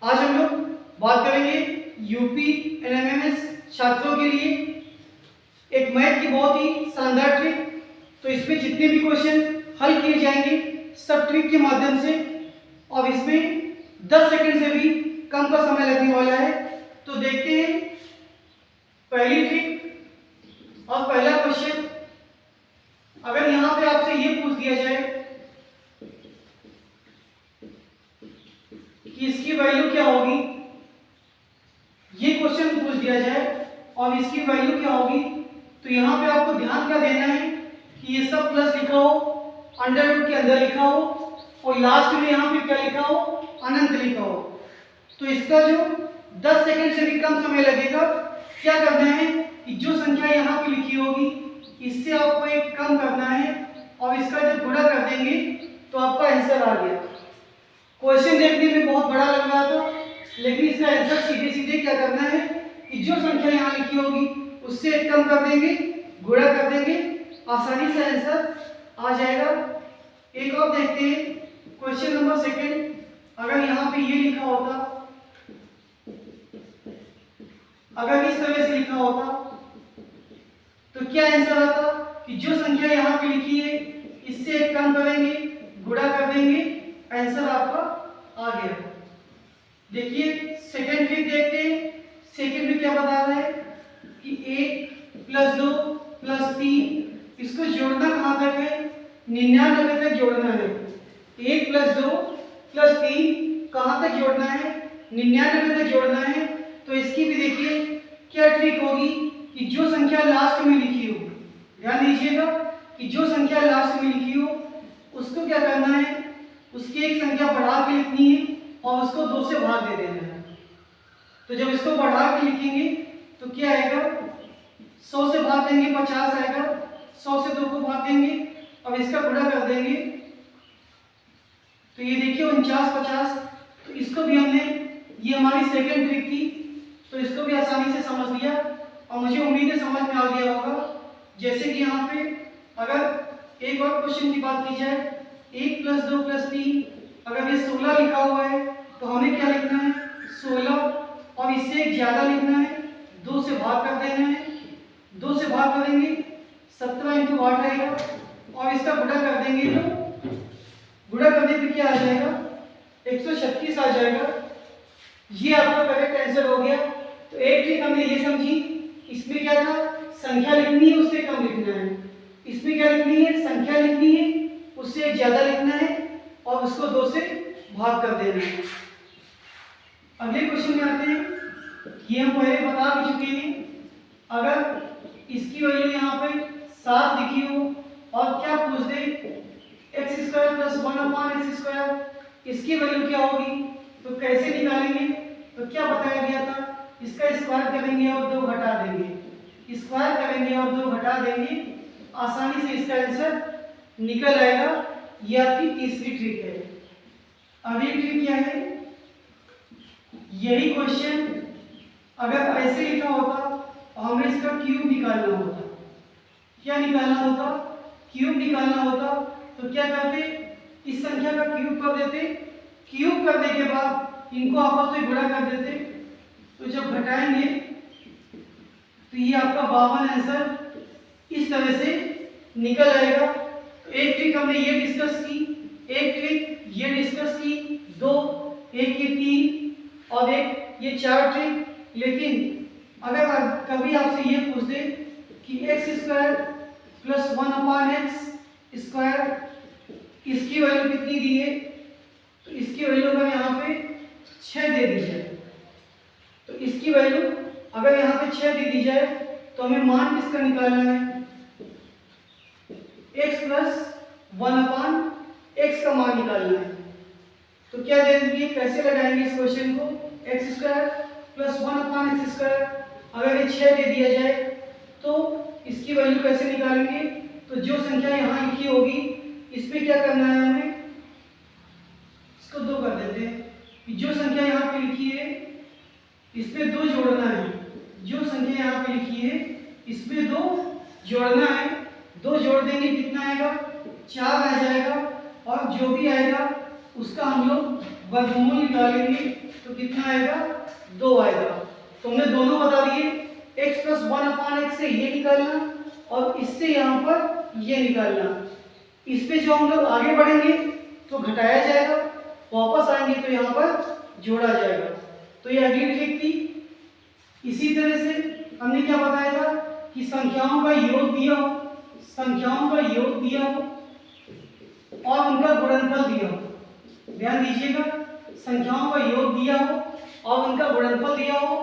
आज हम लोग बात करेंगे यूपी एनएमएमएस छात्रों के लिए एक मैथ की बहुत ही शानदार ट्रिक। तो इसमें जितने भी क्वेश्चन हल किए जाएंगे सब ट्रिक के माध्यम से, और इसमें 10 सेकंड से भी कम का समय लगने वाला है। तो देखते हैं पहली ट्रिक और पहला क्वेश्चन। अगर यहां पे आपसे ये पूछ दिया जाए कि इसकी वैल्यू क्या होगी, ये क्वेश्चन पूछ दिया जाए और इसकी वैल्यू क्या होगी, तो यहाँ पे आपको ध्यान क्या देना है कि ये सब प्लस लिखा हो, अंडर रूट के अंदर लिखा हो, और लास्ट में यहाँ पे क्या लिखा हो, अनंत लिखा हो। तो इसका जो 10 सेकंड से भी कम समय लगेगा, क्या करना है कि जो संख्या यहाँ पे लिखी होगी इससे आपको एक कम करना है और इसका जब गुणा कर देंगे तो आपका आंसर आ गया। क्वेश्चन देखने में बहुत बड़ा लग रहा था, लेकिन इसका आंसर सीधे सीधे क्या करना है कि जो संख्या यहाँ लिखी होगी उससे एक कम कर देंगे, गुणा कर देंगे, आसानी से आंसर आ जाएगा। एक और देखते हैं क्वेश्चन नंबर सेकंड। अगर यहाँ पे ये लिखा होता, अगर इस तरह से लिखा होता तो क्या आंसर आता कि जो संख्या यहाँ पे लिखी है इससे एक कम करेंगे, गुणा कर देंगे, आंसर आपका आ गया। देखिए सेकंड ट्रिक देखते हैं। सेकंड में क्या बता रहा है कि 1 + 2 + 3, इसको जोड़ना कहाँ तक है, 99 तक जोड़ना है। 1 + 2 + 3 कहाँ तक जोड़ना है, 99 तक जोड़ना है। तो इसकी भी देखिए क्या ट्रिक होगी कि जो संख्या लास्ट में लिखी हो, ध्यान दीजिएगा कि जो संख्या लास्ट में लिखी हो उसको क्या करना है, उसकी एक संख्या बढ़ा के लिखनी है और उसको 2 से भाग दे देना है। तो जब इसको बढ़ा के लिखेंगे तो क्या आएगा, 100 से भाग देंगे 50 आएगा, 100 से 2 को भाग देंगे और इसका गुणा कर देंगे तो ये देखिए 49 50। तो इसको भी हमने, ये हमारी सेकंड ट्रिक थी, तो इसको भी आसानी से समझ लिया और मुझे उम्मीद है समझ में आ गया होगा। जैसे कि यहाँ पे अगर एक और क्वेश्चन की बात की जाए, 1 + 2 + 3, अगर ये 16 लिखा हुआ है तो हमें क्या लिखना है, 16, और इससे एक ज्यादा लिखना है, 2 से भाग कर देना है, 2 से भाग करेंगे 17 × 8 आएगा और इसका गुणा कर देंगे तो गुणा करने पे क्या आ जाएगा, 136 आ जाएगा। ये आपका करेक्ट आंसर हो गया। तो एक ट्रिक हमने ये समझी, इसमें क्या था, संख्या लिखनी है उससे कम लिखना है, इसमें क्या लिखनी है, संख्या लिखनी है उससे एक ज्यादा लिखना है और उसको 2 से भाग कर देना है। अगले क्वेश्चन में आते हैं। ये हम पहले बता भी चुके हैं। अगर इसकी वैल्यू यहाँ पे 7 लिखी हो और क्या पूछ दे, x² + 1/x², इसकी वैल्यू क्या होगी, तो कैसे निकालेंगे, तो क्या बताया गया था, इसका स्क्वायर करेंगे और 2 घटा देंगे, स्क्वायर करेंगे और 2 घटा देंगे, आसानी से इसका आंसर निकल आएगा। ये आपकी तीसरी ट्रिक है। अगली ट्रिक क्या है, यही क्वेश्चन अगर ऐसे लिखा होता तो हमें इसका क्यूब निकालना होता। क्या निकालना होता, क्यूब निकालना होता। तो क्या करते, इस संख्या का क्यूब कर देते, क्यूब करने के बाद इनको आपस में गुणा कर देते, तो जब घटाएंगे तो ये आपका 52 आंसर इस तरह से निकल आएगा। तो एक ट्रिक हमने ये डिस्कस की, एक ट्रिक ये डिस्कस की, 2, एक ये 3 और एक ये 4 ट्रिक। लेकिन अगर कभी आपसे ये पूछ दे कि x² + 1/x², इसकी वैल्यू कितनी दी है, तो इसकी वैल्यू अगर यहाँ पे 6 दे दी जाए, तो इसकी वैल्यू अगर यहाँ पे 6 दे दी जाए तो हमें मान किसका निकालना है, x + 1/x का मान निकालना है। तो क्या दे देंगे, कैसे लगाएंगे इस क्वेश्चन को, x² + 1/x², अगर ये 6 दे दिया जाए तो इसकी वैल्यू कैसे निकालेंगे, तो जो संख्या यहाँ लिखी होगी इस पे क्या करना है, हमें इसको 2 कर देते हैं कि जो संख्या यहाँ पे लिखी है इस पे 2 जोड़ना है, जो संख्या यहाँ पे लिखी है इस पे 2 जोड़ना है, 2 जोड़ देंगे कितना आएगा, 4 आ जाएगा और जो भी आएगा उसका हम लोग वर्गमूल निकालेंगे। तो कितना आएगा 2 आएगा। तो हमने दोनों बता दिए, x प्लस 1/x से ये निकालना और इससे यहाँ पर ये निकालना। इस पे जो हम लोग आगे बढ़ेंगे तो घटाया जाएगा, वापस आएंगे तो यहाँ पर जोड़ा जाएगा। तो ये अगली ट्रिक थी। इसी तरह से हमने क्या बताया था कि संख्याओं का योग दिया हो, संख्याओं का योग दिया हो और उनका गुणनफल दिया हो। ध्यान दीजिएगा, संख्याओं का योग दिया हो और उनका गुणनफल दिया हो,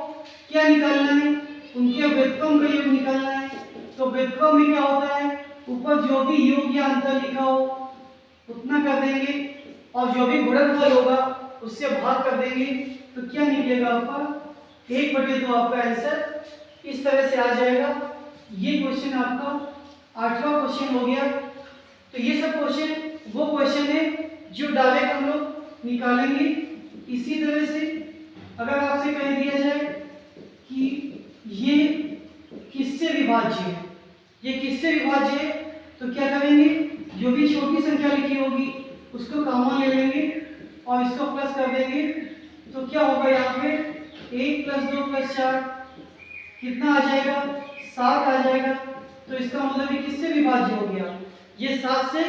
क्या निकालना है, उनके व्युत्क्रम का योग निकालना है। तो व्युत्क्रम में क्या होता है, ऊपर जो भी योग या अंतर लिखा हो उतना कर देंगे और जो भी गुणनफल होगा उससे भाग कर देंगे। तो क्या निकलेगा आपका 1/2 आपका आंसर इस तरह से आ जाएगा। ये क्वेश्चन आपका 8वां क्वेश्चन हो गया। तो ये सब क्वेश्चन वो क्वेश्चन है जो डायरेक्ट हम लोग निकालेंगे। इसी तरह से अगर आपसे कह दिया जाए कि ये किससे विभाज्य है, ये किससे विभाज्य है, तो क्या करेंगे, जो भी छोटी संख्या लिखी होगी उसको कॉमन ले लेंगे और इसको प्लस कर देंगे। तो क्या होगा, यहाँ पे 1 + 2 + 4 कितना आ जाएगा, 7 आ जाएगा। तो इसका मतलब ये किससे विभाज्य हो गया, ये 7 से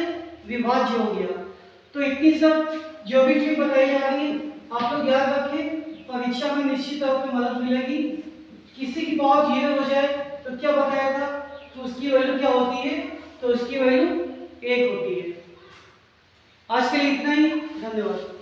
विभाज्य हो गया। तो इतनी सब जो भी ट्रिक बताई जा रही है आप लोग याद रखें, परीक्षा में निश्चित तौर पर मदद मिलेगी। किसी की पावर 0 हो जाए तो क्या बताया था, तो उसकी वैल्यू क्या होती है, तो उसकी वैल्यू 1 होती है। आज के लिए इतना ही, धन्यवाद।